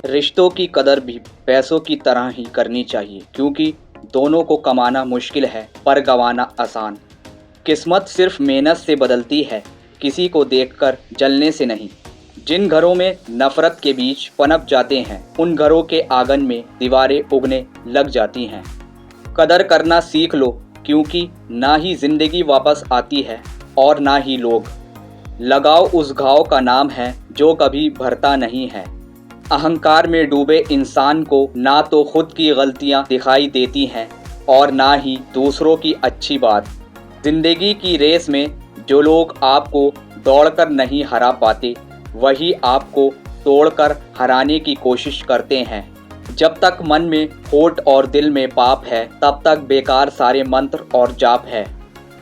रिश्तों की कदर भी पैसों की तरह ही करनी चाहिए, क्योंकि दोनों को कमाना मुश्किल है पर गंवाना आसान। किस्मत सिर्फ मेहनत से बदलती है, किसी को देखकर जलने से नहीं। जिन घरों में नफरत के बीज पनप जाते हैं, उन घरों के आंगन में दीवारें उगने लग जाती हैं। कदर करना सीख लो, क्योंकि ना ही जिंदगी वापस आती है और ना ही लोग। लगाओ उस घाव का नाम है जो कभी भरता नहीं है। अहंकार में डूबे इंसान को ना तो खुद की गलतियां दिखाई देती हैं और ना ही दूसरों की अच्छी बात। जिंदगी की रेस में जो लोग आपको दौड़कर नहीं हरा पाते, वही आपको तोड़कर हराने की कोशिश करते हैं। जब तक मन में होठ और दिल में पाप है, तब तक बेकार सारे मंत्र और जाप है।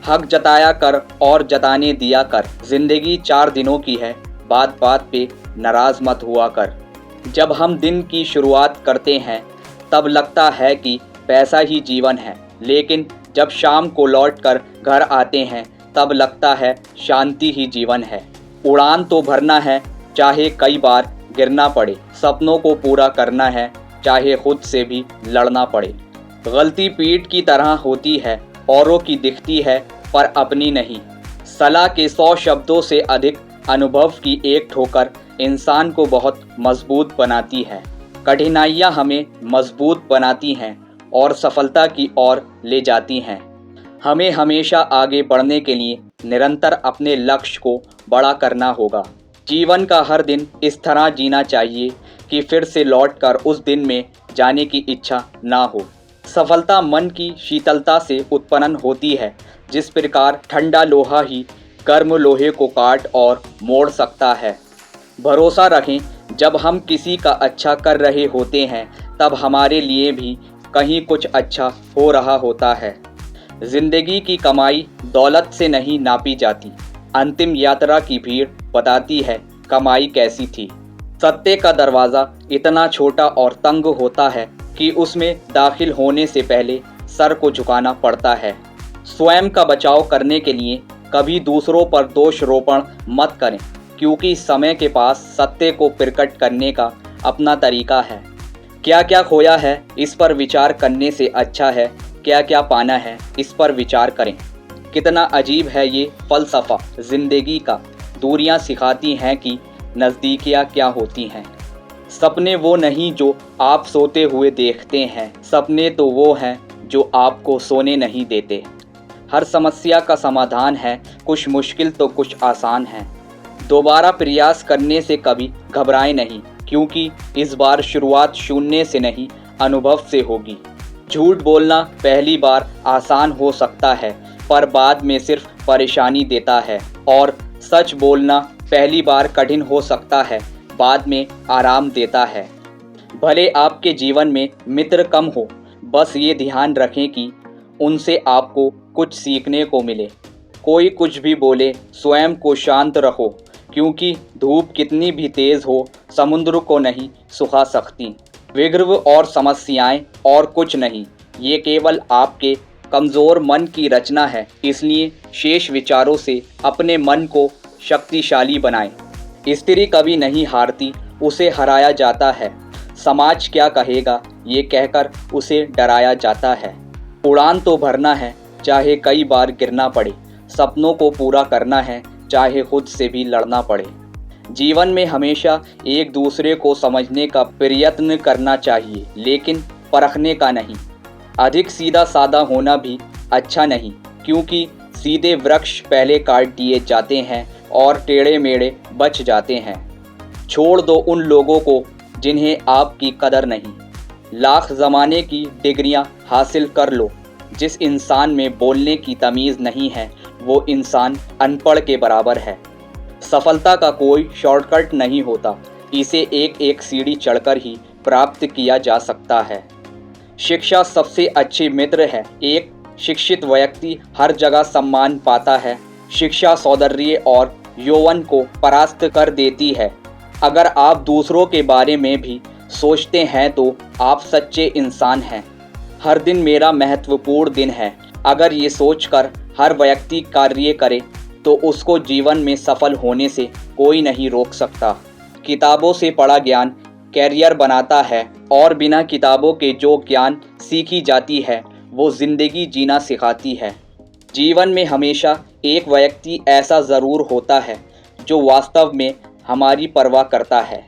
हक जताया कर और जताने दिया कर। जिंदगी 4 दिनों की है, बात बात पे नाराज मत हुआ कर। जब हम दिन की शुरुआत करते हैं, तब लगता है कि पैसा ही जीवन है, लेकिन जब शाम को लौटकर घर आते हैं, तब लगता है शांति ही जीवन है। उड़ान तो भरना है, चाहे कई बार गिरना पड़े। सपनों को पूरा करना है, चाहे खुद से भी लड़ना पड़े। गलती पीठ की तरह होती है, औरों की दिखती है पर अपनी नहीं। सलाह के 100 शब्दों से अधिक अनुभव की एक ठोकर इंसान को बहुत मजबूत बनाती है। कठिनाइयाँ हमें मजबूत बनाती हैं और सफलता की ओर ले जाती हैं। हमें हमेशा आगे बढ़ने के लिए निरंतर अपने लक्ष्य को बड़ा करना होगा। जीवन का हर दिन इस तरह जीना चाहिए कि फिर से लौटकर उस दिन में जाने की इच्छा ना हो। सफलता मन की शीतलता से उत्पन्न होती है। जिस प्रकार ठंडा लोहा ही गर्म लोहे को काट और मोड़ सकता है। भरोसा रखें, जब हम किसी का अच्छा कर रहे होते हैं, तब हमारे लिए भी कहीं कुछ अच्छा हो रहा होता है। जिंदगी की कमाई दौलत से नहीं नापी जाती। अंतिम यात्रा की भीड़ बताती है कमाई कैसी थी। सत्य का दरवाज़ा इतना छोटा और तंग होता है कि उसमें दाखिल होने से पहले सर को झुकाना पड़ता है। स्वयं का बचाव करने के लिए कभी दूसरों पर दोषारोपण मत करें, क्योंकि समय के पास सत्य को प्रकट करने का अपना तरीका है। क्या क्या खोया है, इस पर विचार करने से अच्छा है क्या क्या पाना है, इस पर विचार करें। कितना अजीब है ये फ़लसफ़ा ज़िंदगी का। दूरियां सिखाती हैं कि नज़दीकियां क्या होती हैं। सपने वो नहीं जो आप सोते हुए देखते हैं, सपने तो वो हैं जो आपको सोने नहीं देते। हर समस्या का समाधान है, कुछ मुश्किल तो कुछ आसान है। दोबारा प्रयास करने से कभी घबराएं नहीं, क्योंकि इस बार शुरुआत शून्य से नहीं, अनुभव से होगी। झूठ बोलना पहली बार आसान हो सकता है, पर बाद में सिर्फ परेशानी देता है। और सच बोलना पहली बार कठिन हो सकता है, बाद में आराम देता है। भले आपके जीवन में मित्र कम हो, बस ये ध्यान रखें कि उनसे आपको कुछ सीखने को मिले। कोई कुछ भी बोले, स्वयं को शांत रखो, क्योंकि धूप कितनी भी तेज़ हो, समुद्र को नहीं सुखा सकती। विघ्न और समस्याएं और कुछ नहीं, ये केवल आपके कमज़ोर मन की रचना है। इसलिए शेष विचारों से अपने मन को शक्तिशाली बनाएं। स्त्री कभी नहीं हारती, उसे हराया जाता है। समाज क्या कहेगा, ये कहकर उसे डराया जाता है। उड़ान तो भरना है, चाहे कई बार गिरना पड़े। सपनों को पूरा करना है, चाहे खुद से भी लड़ना पड़े। जीवन में हमेशा एक दूसरे को समझने का प्रयत्न करना चाहिए, लेकिन परखने का नहीं। अधिक सीधा साधा होना भी अच्छा नहीं, क्योंकि सीधे वृक्ष पहले काट दिए जाते हैं और टेढ़े मेढ़े बच जाते हैं। छोड़ दो उन लोगों को जिन्हें आपकी कदर नहीं। लाख ज़माने की डिग्रियां हासिल कर लो, जिस इंसान में बोलने की तमीज़ नहीं है, वो इंसान अनपढ़ के बराबर है। सफलता का कोई शॉर्टकट नहीं होता, इसे एक एक सीढ़ी चढ़कर ही प्राप्त किया जा सकता है। शिक्षा सबसे अच्छी मित्र है। एक शिक्षित व्यक्ति हर जगह सम्मान पाता है। शिक्षा सौंदर्य और यौवन को परास्त कर देती है। अगर आप दूसरों के बारे में भी सोचते हैं तो आप सच्चे इंसान हैं। हर दिन मेरा महत्वपूर्ण दिन है। अगर ये सोचकर हर व्यक्ति कार्य करे तो उसको जीवन में सफल होने से कोई नहीं रोक सकता। किताबों से पढ़ा ज्ञान कैरियर बनाता है और बिना किताबों के जो ज्ञान सीखी जाती है वो ज़िंदगी जीना सिखाती है। जीवन में हमेशा एक व्यक्ति ऐसा ज़रूर होता है जो वास्तव में हमारी परवाह करता है।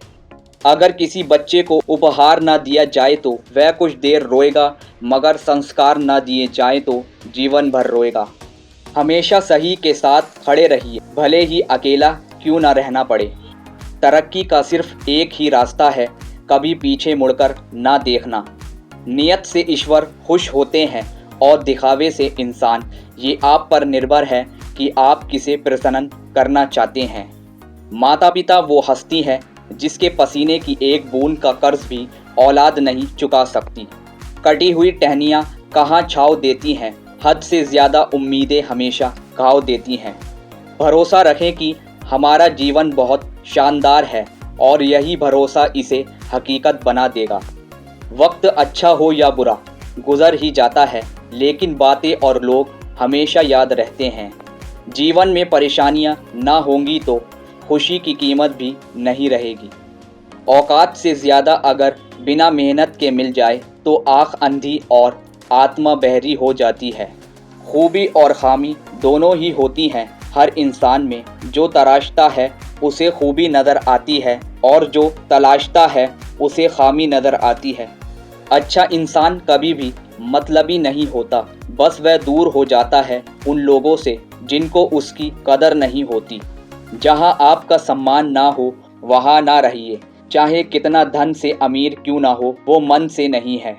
अगर किसी बच्चे को उपहार ना दिया जाए तो वह कुछ देर रोएगा, मगर संस्कार ना दिए जाए तो जीवन भर रोएगा। हमेशा सही के साथ खड़े रहिए, भले ही अकेला क्यों ना रहना पड़े। तरक्की का सिर्फ एक ही रास्ता है, कभी पीछे मुड़कर ना देखना। नियत से ईश्वर खुश होते हैं और दिखावे से इंसान। ये आप पर निर्भर है कि आप किसे प्रसन्न करना चाहते हैं। माता पिता वो हस्ती है जिसके पसीने की एक बूंद का कर्ज भी औलाद नहीं चुका सकती। कटी हुई टहनियाँ कहाँ छाँव देती हैं, हद से ज़्यादा उम्मीदें हमेशा घाव देती हैं। भरोसा रखें कि हमारा जीवन बहुत शानदार है और यही भरोसा इसे हकीकत बना देगा। वक्त अच्छा हो या बुरा गुजर ही जाता है, लेकिन बातें और लोग हमेशा याद रहते हैं। जीवन में परेशानियां ना होंगी तो खुशी की कीमत भी नहीं रहेगी। औकात से ज़्यादा अगर बिना मेहनत के मिल जाए तो आँख अंधी और आत्मा बहरी हो जाती है। खूबी और खामी दोनों ही होती हैं हर इंसान में। जो तराशता है उसे खूबी नज़र आती है और जो तलाशता है उसे खामी नज़र आती है। अच्छा इंसान कभी भी मतलबी नहीं होता, बस वह दूर हो जाता है उन लोगों से जिनको उसकी कदर नहीं होती। जहाँ आपका सम्मान ना हो वहाँ ना रहिए, चाहे कितना धन से अमीर क्यों ना हो, वो मन से नहीं है।